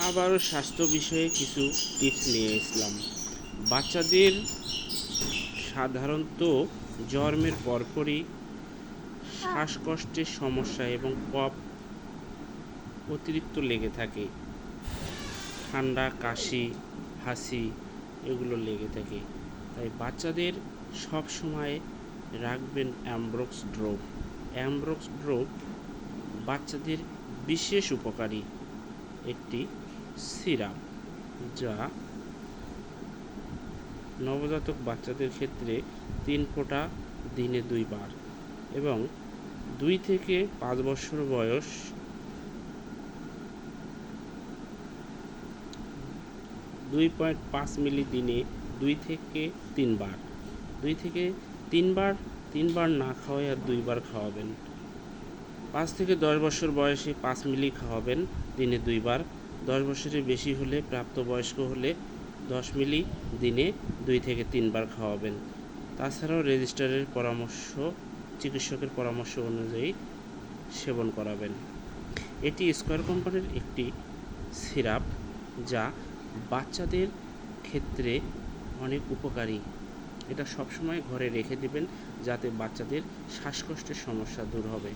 আবারও স্বাস্থ্য বিষয়ে কিছু টিপস নিয়ে এসলাম। বাচ্চাদের সাধারণত জন্মের পরপরই শ্বাসকষ্টের সমস্যা এবং কফ অতিরিক্ত লেগে থাকে। ঠান্ডা, কাশি, হাঁচি এগুলো লেগে থাকে। তাই বাচ্চাদের সব সময় রাখবেন অ্যামব্রক্স ড্রপ। অ্যামব্রক্স ড্রপ বাচ্চাদের বিশেষ উপকারী একটি সিরাপ, যা নবজাতক বাচ্চাদের ক্ষেত্রে 3 ফোঁটা দিনে 2 বার এবং 2 থেকে 5 বছর বয়স 2.5 মিলি দিনে 2 থেকে 3 বার, 2 থেকে 3 বার, 3 বার না খাওয়ায় আর 2 বার খাওয়াবেন। 5 থেকে 10 বছর বয়সে 5 মিলি খাওয়াবেন দিনে 2 বার। 10 বছরের বেশি হলে, প্রাপ্তবয়স্ক হলে 10 মিলি দিনে 2 থেকে 3 বার খাওয়াবেন। তাছাড়াও রেজিস্ট্রারের পরামর্শ, চিকিৎসকের পরামর্শ অনুযায়ী সেবন করাবেন। এটি স্কয়ার কোম্পানির একটি সিরাপ, যা বাচ্চাদের ক্ষেত্রে অনেক উপকারী। এটা সবসময় ঘরে রেখে দেবেন, যাতে বাচ্চাদের শ্বাসকষ্টের সমস্যা দূর হবে।